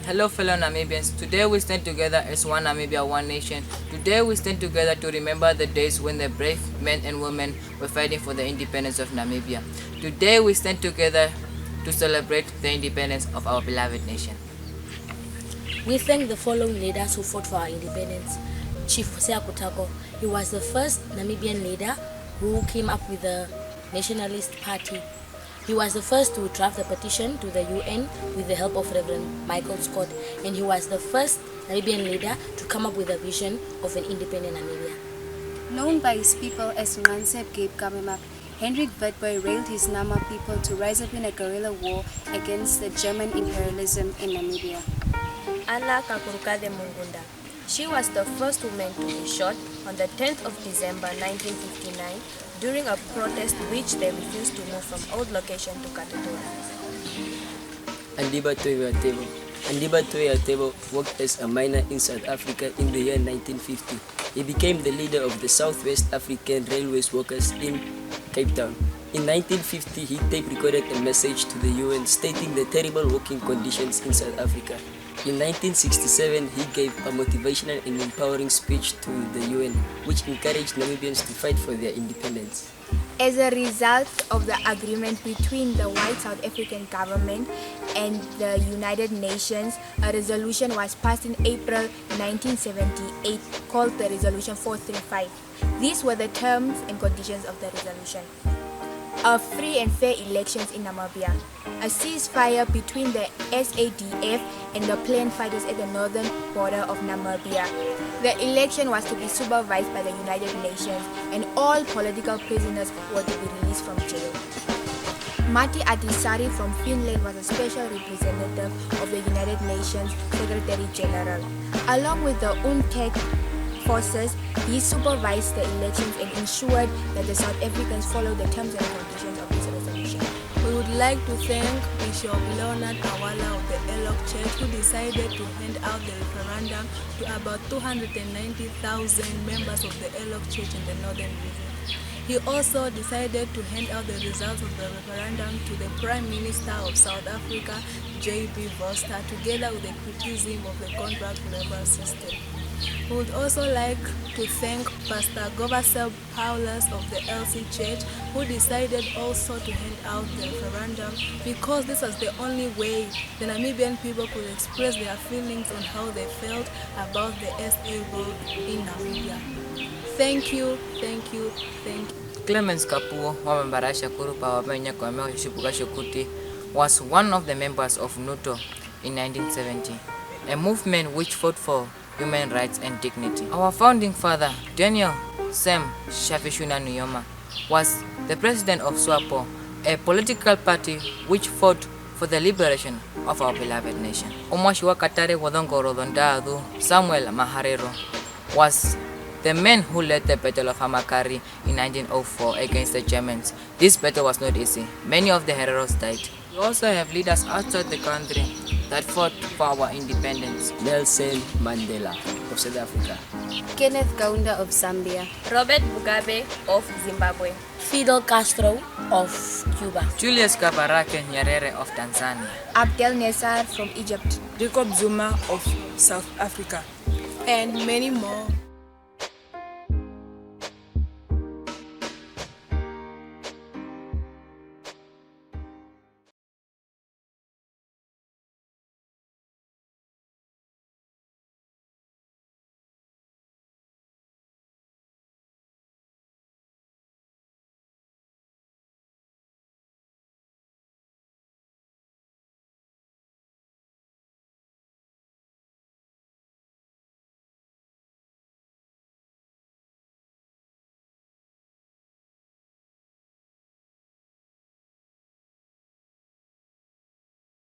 Hello fellow Namibians, today we stand together as one Namibia, one nation. Today we stand together to remember the days when the brave men and women were fighting for the independence of Namibia. Today we stand together to celebrate the independence of our beloved nation. We thank the following leaders who fought for our independence. Chief Hosea Kutako, he was the first Namibian leader who came up with the Nationalist Party. He was the first to draft the petition to the UN with the help of Reverend Michael Scott, and he was the first Namibian leader to come up with a vision of an independent Namibia. Known by his people as Ngansep Gabe Kamemak, Hendrik Witbooi railed his Nama people to rise up in a guerrilla war against the German imperialism in Namibia. Anna Kakurukade Mungunda. She was the first woman to be shot on the 10th of December 1959 during a protest which they refused to move from old location to Katutura. Andiba Toyatebo worked as a miner in South Africa in the year 1950. He became the leader of the Southwest African Railways Workers in Cape Town. In 1950, he tape-recorded a message to the UN stating the terrible working conditions in South Africa. In 1967, he gave a motivational and empowering speech to the UN, which encouraged Namibians to fight for their independence. As a result of the agreement between the white South African government and the United Nations, a resolution was passed in April 1978 called the Resolution 435. These were the terms and conditions of the resolution. A free and fair elections in Namibia, a ceasefire between the SADF and the plain fighters at the northern border of Namibia. The election was to be supervised by the United Nations, and all political prisoners were to be released from jail. Matti Ahtisaari from Finland was a special representative of the United Nations Secretary General. Along with the UNTEC forces, he supervised the elections and ensured that the South Africans followed the terms and conditions of this resolution. We would like to thank Bishop Leonard Awala of the Elok Church, who decided to hand out the referendum to about 290,000 members of the Elok Church in the northern region. He also decided to hand out the results of the referendum to the Prime Minister of South Africa, J.B. Vorster, together with the criticism of the contract labor system. We would also like to thank Pastor Govasel Paulus of the LC Church, who decided also to hand out the referendum because this was the only way the Namibian people could express their feelings on how they felt about the SA rule in Namibia. Thank you, thank you, thank you. Clemens Kapuo Wamambarasha Kurupa Wamenya Kwameo Shupuka Shukuti was one of the members of NUTO in 1970, a movement which fought for human rights and dignity. Our founding father, Daniel Sam Shafishuna Nuyoma, was the president of SWAPO, a political party which fought for the liberation of our beloved nation. Omwashi wa Katare Wadongoro Dondadu Samuel Maharero was the man who led the Battle of Hamakari in 1904 against the Germans. This battle was not easy. Many of the heroes died. We also have leaders outside the country that fought for our independence. Nelson Mandela of South Africa. Kenneth Kaunda of Zambia. Robert Mugabe of Zimbabwe. Fidel Castro of Cuba. Julius Kabarake Nyerere of Tanzania. Abdel Nasser from Egypt. Jacob Zuma of South Africa. And many more